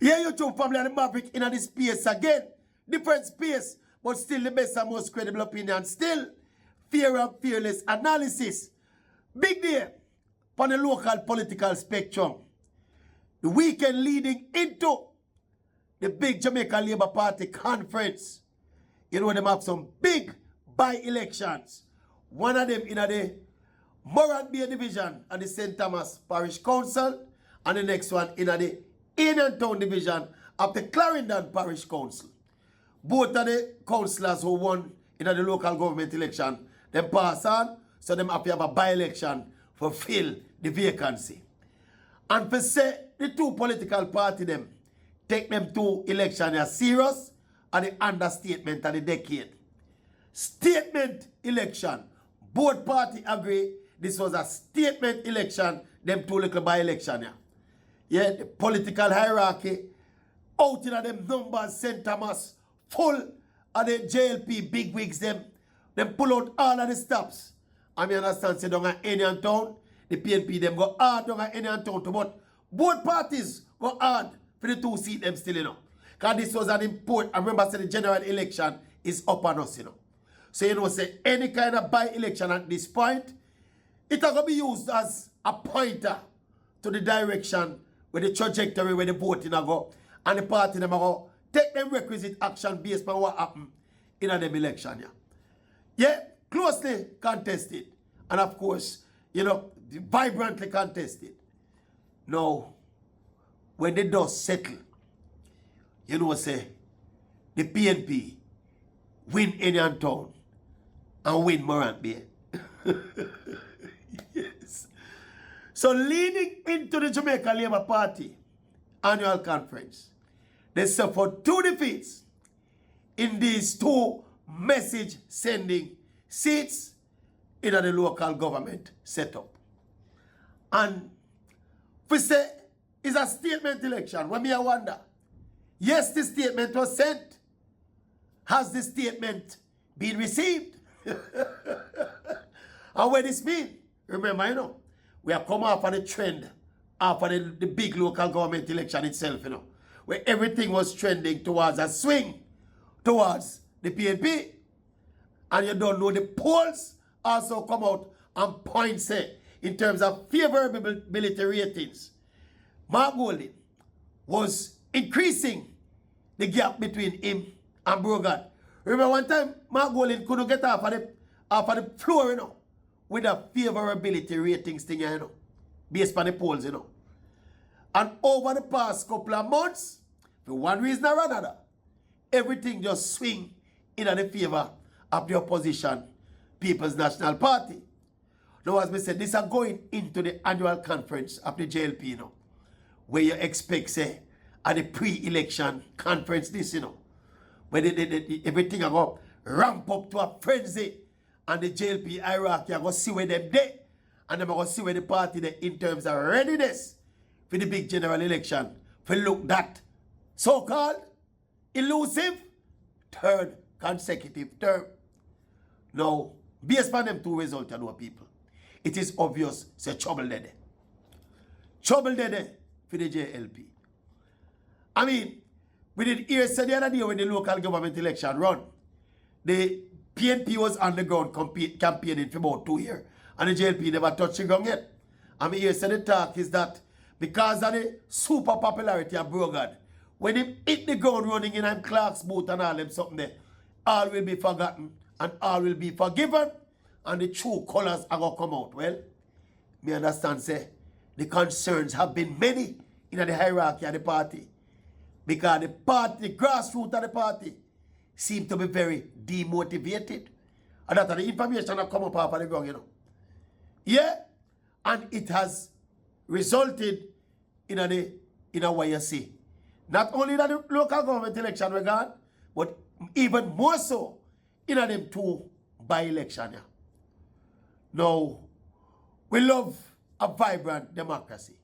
Yeah, YouTube family and the Maverick in this space again. Different space, but still the best and most credible opinion. Still, fair and fearless analysis. Big day on the local political spectrum. The weekend leading into the big Jamaica Labour Party conference. You know, them have some big by-elections. One of them in the Morant Bay Division and the St. Thomas Parish Council, and the next one in the Indian Town Division of the Clarendon Parish Council. Both of the councillors who won in the local government election, them pass on, so them have to have a by-election for fill the vacancy. And for say the two political parties them take them to election as serious and the understatement of the decade. Statement election. Both parties agree this was a statement election, them two little by-election. Yeah, the political hierarchy out in them numbers, St. Thomas, full of the JLP big wigs them pull out all of the stops. I mean, understand, say down at Indian Town, the PNP them go hard down at Indian Town too, but both parties go hard for the two seats them still, you know. Because this was an important, I remember say the general election is up on us, you know. So, you know, say any kind of by-election at this point, it's going to be used as a pointer to the direction where the trajectory where the voting go, and the party them go take them requisite action based on what happened in them election. Yeah, closely contested. And of course, you know, vibrantly contested. Now, when the dust settle, you know, say, the PNP win Indian Town and win Morant Bay. Yes. So leading into the Jamaica Labour Party annual conference, they suffered two defeats in these two message sending seats in the local government setup. And we say it's a statement election. When me I wonder, yes, the statement was sent. Has the statement been received? And what this mean? Remember, you know, we have come off of the trend after the big local government election itself, you know, where everything was trending towards a swing towards the PNP. And you don't know, the polls also come out and point, say, in terms of favorability ratings, Mark Golding was increasing the gap between him and Brogard. Remember one time, Mark Golding couldn't get off of the floor, you know, with a favorability ratings thing, you know, based on the polls, you know. And over the past couple of months, for one reason or another, everything just swing in the favor of the opposition, People's National Party. Now, as we said, this are going into the annual conference of the JLP, you know, where you expect, say, at the pre-election conference, this, you know, where everything are going to ramp up to a frenzy, and the JLP hierarchy are going to see where them there, and they're going to see where the party there in terms of readiness for the big general election, for look that so-called elusive third consecutive term. Now, based on them two results, you know, people, it is obvious, say, Chubble there. Chubble there for the JLP. I mean, we did hear say the other day when the local government election run, the PNP was on the ground campaigning for about 2 years, and the JLP never touched the ground yet. I mean, here say the talk is that because of the super popularity of Brogard, when he hit the ground running in Clark's boot and all them something there, all will be forgotten and all will be forgiven, and the true colors are going to come out. Well, me understand, say, the concerns have been many in the hierarchy of the party, because the party, the grassroots of the party, seem to be very demotivated. And that's the information that come up off of the ground, you know. Yeah, and it has resulted in a way you see. Not only in the local government election regard, but even more so in them two by-election. Yeah. Now, we love a vibrant democracy.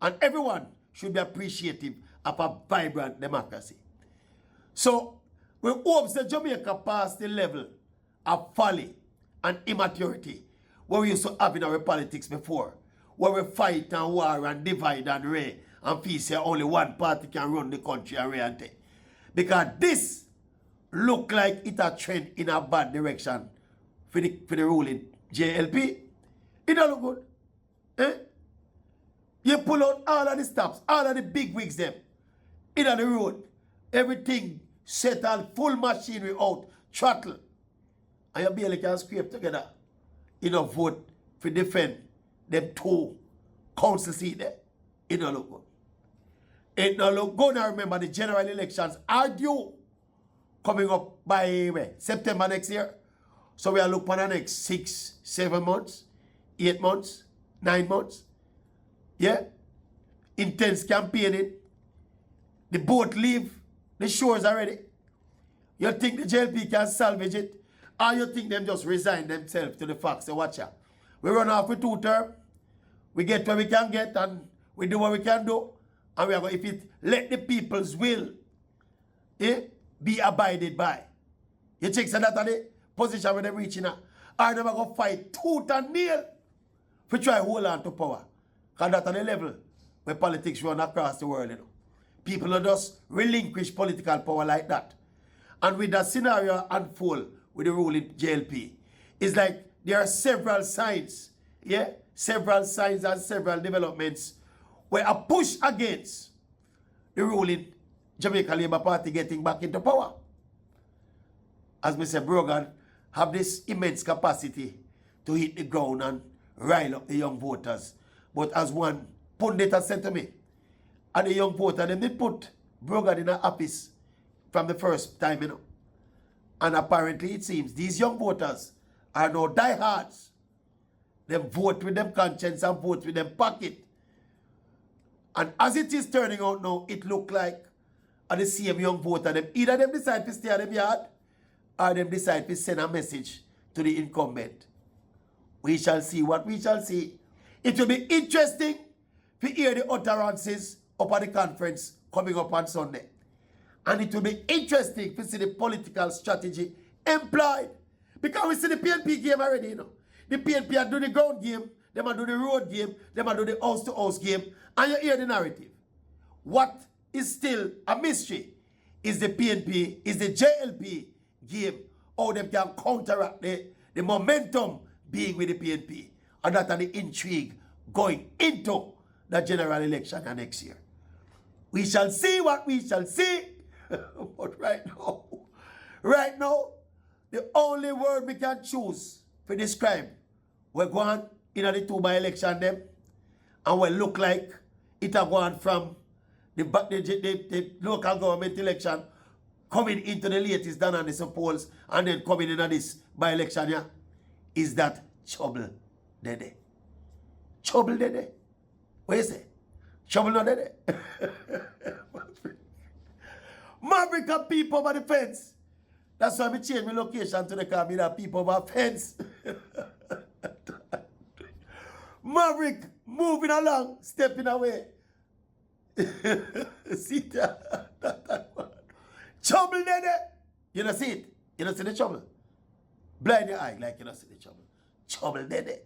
And everyone should be appreciative of a vibrant democracy. So, we hope that Jamaica pass the level of folly and immaturity where we used to have in our politics before, where we fight and war and divide and ray and feel say only one party can run the country and reality. Because this look like it a trend in a bad direction for the ruling JLP. It don't look good. Eh? You pull out all of the stops, all of the big wigs them in on the road. Everything settled, full machinery out, throttle. And you barely can scrape together. You know, vote for defend them two council seats there. It don't look good. It don't look good. Now remember the general elections are due coming up by September next year. So we are looking for the next 6, 7 months, 8 months, 9 months. Yeah? Intense campaigning. The boat leave the shores already. You think the JLP can salvage it? Or you think them just resign themselves to the facts? So watch out. We run off with 2 terms. We get what we can get and we do what we can do. And we are going, if it let the people's will be abided by. You check so that the position where they're reaching now. Or they're going to fight tooth and nail to try to hold on to power. Because that's the level where politics run across the world, you know. People will just relinquish political power like that. And with that scenario unfold with the ruling JLP, it's like there are several signs, yeah? Several signs and several developments where a push against the ruling Jamaica Labour Party getting back into power. As Mr. Brogan have this immense capacity to hit the ground and rile up the young voters. But as one pundit has said to me, and the young voter, they did put Brogan in an office from the first time, you know. And apparently it seems these young voters are now diehards. They vote with them conscience and vote with them pocket. And as it is turning out now, it look like the same young voter, them either them decide to stay at them yard or them decide to send a message to the incumbent. We shall see what we shall see. It will be interesting to hear the utterances up at the conference coming up on Sunday. And it will be interesting to see the political strategy employed. Because we see the PNP game already, you know. The PNP are do the ground game, they are do the road game, they are do the house-to-house game, and you hear the narrative. What is still a mystery is the PNP, is the JLP game, how they can counteract the momentum being with the PNP. And that are the intrigue going into the general election next year. We shall see what we shall see. But right now, the only word we can choose to describe we're going in the 2 by-election them, and we look like it are going from the local government election coming into the latest done on the polls and then coming into this by-election, yeah, is that Chubble Dede. Chubble Dede. What you say? Chubble not Dede. Maverick have people over the fence. That's why I change my location to the car. Me have people over the fence. Maverick moving along, stepping away. See that one. Chubble there. You don't see it. You don't see the trouble. Blind your eye like you don't see the trouble. Chubble there.